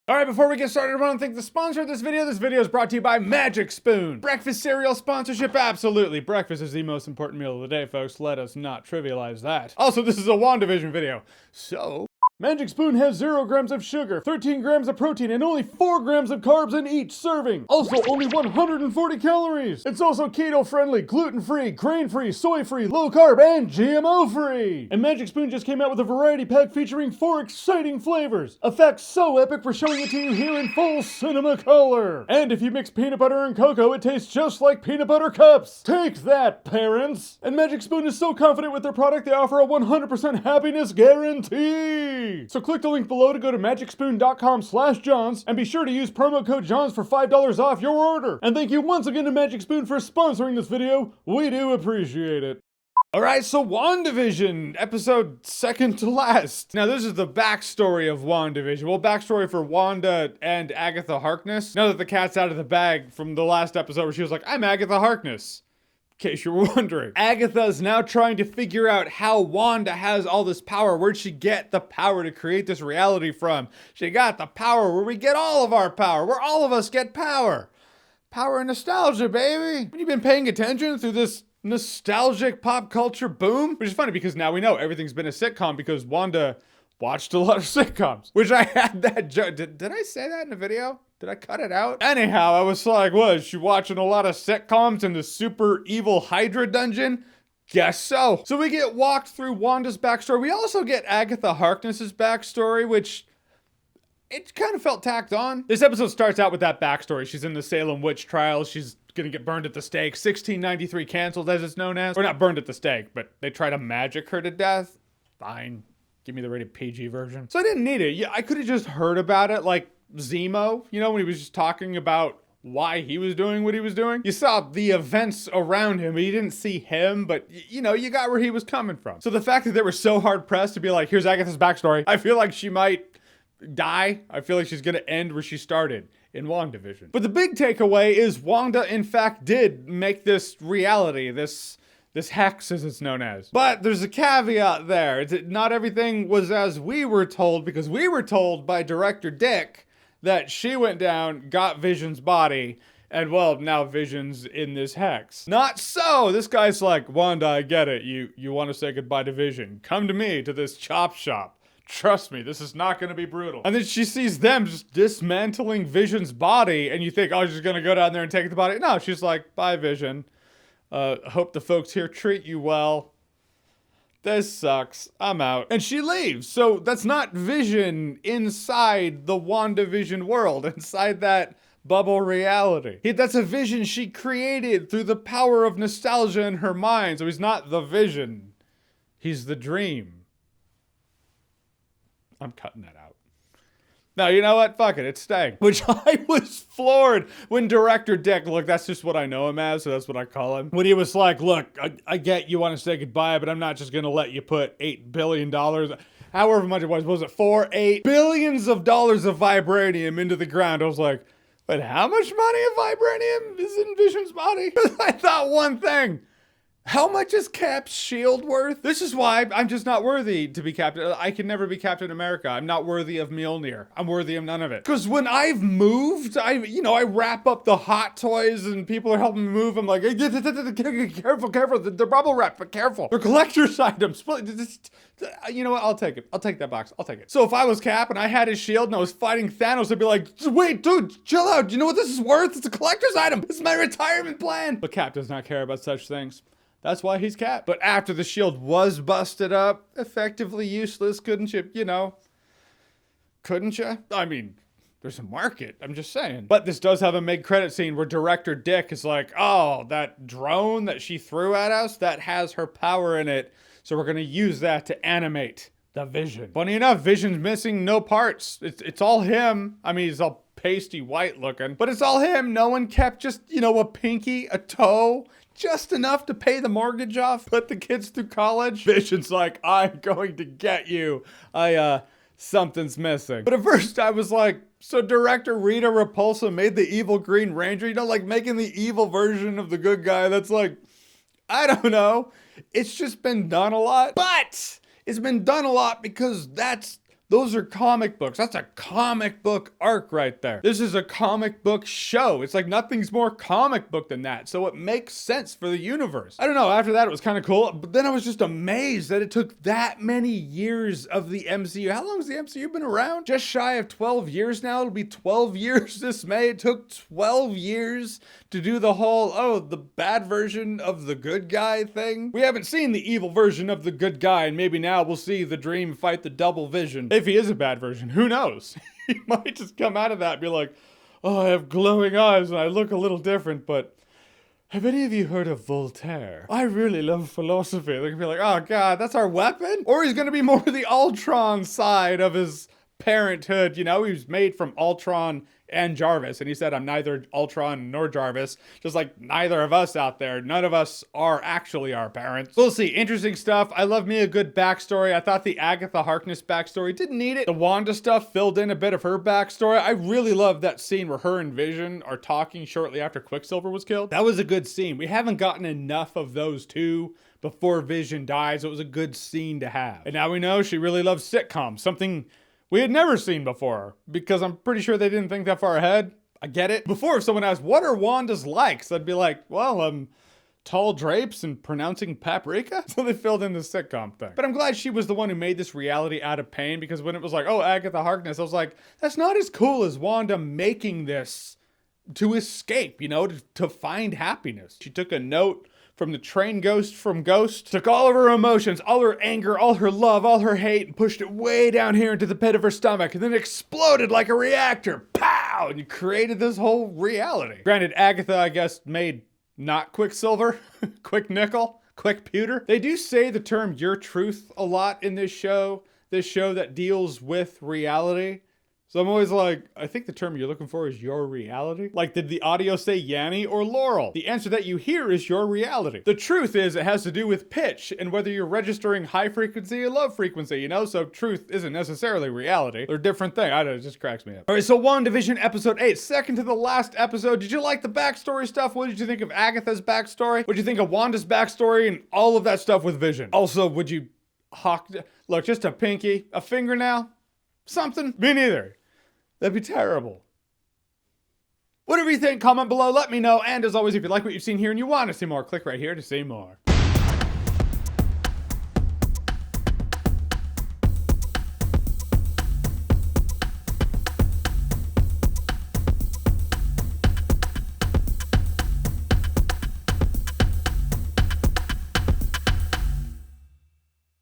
Alright, before we get started, I want to thank the sponsor of this video. This video is brought to you by Magic Spoon. Breakfast cereal sponsorship? Absolutely. Breakfast is the most important meal of the day, folks. Let us not trivialize that. Also, this is a WandaVision video. So, Magic Spoon has 0 grams of sugar, 13 grams of protein, and only 4 grams of carbs in each serving. Also, only 140 calories. It's also keto-friendly, gluten-free, grain-free, soy-free, low-carb, and GMO-free. And Magic Spoon just came out with a variety pack featuring 4 exciting flavors. Effects so epic we're showing it to you here in full cinema color. And if you mix peanut butter and cocoa, it tastes just like peanut butter cups. Take that, parents. And Magic Spoon is so confident with their product, they offer a 100% happiness guarantee. So click the link below to go to magicspoon.com/Johns and be sure to use promo code Johns for $5 off your order. And thank you once again to Magic Spoon for sponsoring this video. We do appreciate it. Alright, so WandaVision, episode second to last. Now this is the backstory of WandaVision. Well, backstory for Wanda and Agatha Harkness. Now that the cat's out of the bag from the last episode where she was like, I'm Agatha Harkness. In case you were wondering. Agatha is now trying to figure out how Wanda has all this power. Where'd she get the power to create this reality from? She got the power where we get all of our power, where all of us get power. Power and nostalgia, baby. Have you been paying attention through this nostalgic pop culture boom? Which is funny because now we know everything's been a sitcom because Wanda watched a lot of sitcoms. Which I had that joke. Did I say that in the video? Did I cut it out? Anyhow, I was like, what, is she watching a lot of sitcoms in the super evil Hydra dungeon? Guess so. So we get walked through Wanda's backstory. We also get Agatha Harkness's backstory, which it kind of felt tacked on. This episode starts out with that backstory. She's in the Salem witch trials. She's gonna get burned at the stake. 1693 canceled, as it's known as. Or not burned at the stake, but they try to magic her to death. Fine. Give me the rated PG version. So I didn't need it. Yeah, I could have just heard about it like Zemo, you know, when he was just talking about why he was doing what he was doing. You saw the events around him, but you didn't see him, but you know, you got where he was coming from. So the fact that they were so hard pressed to be like, here's Agatha's backstory, I feel like she might die. I feel like she's gonna end where she started in WandaVision. But the big takeaway is Wanda, in fact, did make this reality, this hex, as it's known as. But there's a caveat there. Not everything was as we were told, because we were told by director Dick that she went down, got Vision's body, and well, now Vision's in this hex. Not so! This guy's like, Wanda, I get it. You want to say goodbye to Vision. Come to me, to this chop shop. Trust me, this is not going to be brutal. And then she sees them just dismantling Vision's body, and you think, oh, she's going to go down there and take the body. No, she's like, bye, Vision. Hope the folks here treat you well. This sucks. I'm out. And she leaves. So that's not Vision inside the WandaVision world, inside that bubble reality. That's a Vision she created through the power of nostalgia in her mind. So he's not the Vision. He's the dream. I'm cutting that out. No, you know what? Fuck it. It's staying. Which I was floored when director Dick, look, that's just what I know him as, so that's what I call him. When he was like, look, I get you want to say goodbye, but I'm not just going to let you put $8 billion, however much it was it 4, 8 billions of dollars of vibranium into the ground? I was like, but how much money of vibranium is in Vision's body? I thought one thing. How much is Cap's shield worth? This is why I'm just not worthy to be Captain. I can never be Captain America. I'm not worthy of Mjolnir. I'm worthy of none of it. Because when I've moved, I wrap up the hot toys and people are helping me move. I'm like, careful, they're bubble wrap, but careful. They're collector's items. You know what? I'll take it. I'll take that box. I'll take it. So if I was Cap and I had his shield and I was fighting Thanos, I'd be like, wait, dude, chill out. You know what this is worth? It's a collector's item. It's my retirement plan. But Cap does not care about such things. That's why he's Cap. But after the shield was busted up, effectively useless, couldn't you, couldn't you? I mean, there's a market, I'm just saying. But this does have a mid-credit scene where director Dick is like, oh, that drone that she threw at us, that has her power in it, so we're gonna use that to animate the Vision. Funny enough, Vision's missing no parts. It's all him. I mean, he's all pasty white looking, but it's all him. No one kept just, a pinky, a toe, just enough to pay the mortgage off, put the kids through college. Vision's like, I'm going to get you. Something's missing. But at first I was like, so director Rita Repulsa made the evil Green Ranger, like making the evil version of the good guy. That's like, I don't know. It's just been done a lot. But it's been done a lot because that's Those are comic books. That's a comic book arc right there. This is a comic book show. It's like nothing's more comic book than that. So it makes sense for the universe. I don't know. After that, it was kind of cool. But then I was just amazed that it took that many years of the MCU. How long has the MCU been around? Just shy of 12 years now. It'll be 12 years this May. It took 12 years to do the whole, oh, the bad version of the good guy thing. We haven't seen the evil version of the good guy, and maybe now we'll see the Dream fight the double vision. If he is a bad version, who knows? He might just come out of that and be like, oh, I have glowing eyes and I look a little different, but have any of you heard of Voltaire? I really love philosophy. They're gonna be like, oh God, that's our weapon? Or he's gonna be more the Ultron side of his parenthood. You know, he was made from Ultron and Jarvis, and he said, I'm neither Ultron nor Jarvis, just like neither of us out there. None of us are actually our parents. We'll see. Interesting stuff. I love me a good backstory. I thought the Agatha Harkness backstory didn't need it. The Wanda stuff filled in a bit of her backstory. I really love that scene where her and Vision are talking shortly after Quicksilver was killed. That was a good scene. We haven't gotten enough of those two before Vision dies. It was a good scene to have. And now we know she really loves sitcoms, something we had never seen before, because I'm pretty sure they didn't think that far ahead. I get it. Before, if someone asked, what are Wanda's likes? I'd be like, well, tall drapes and pronouncing paprika? So they filled in the sitcom thing. But I'm glad she was the one who made this reality out of pain, because when it was like, oh, Agatha Harkness, I was like, that's not as cool as Wanda making this to escape, you know, to find happiness. She took a note from the train ghost from Ghost, took all of her emotions, all her anger, all her love, all her hate, and pushed it way down here into the pit of her stomach, and then exploded like a reactor. Pow! And you created this whole reality. Granted, Agatha, I guess, made not Quicksilver, Quick Nickel, Quick Pewter. They do say the term your truth a lot in this show that deals with reality. So I'm always like, I think the term you're looking for is your reality. Like, did the audio say Yanny or Laurel? The answer that you hear is your reality. The truth is it has to do with pitch and whether you're registering high frequency or low frequency, you know? So truth isn't necessarily reality. They're different things. I don't know, it just cracks me up. All right, so WandaVision episode 8, second to the last episode. Did you like the backstory stuff? What did you think of Agatha's backstory? What did you think of Wanda's backstory and all of that stuff with Vision? Also, would you look, just a pinky, a fingernail? Something? Me neither. That'd be terrible. Whatever you think, comment below, let me know. And as always, if you like what you've seen here and you want to see more, click right here to see more.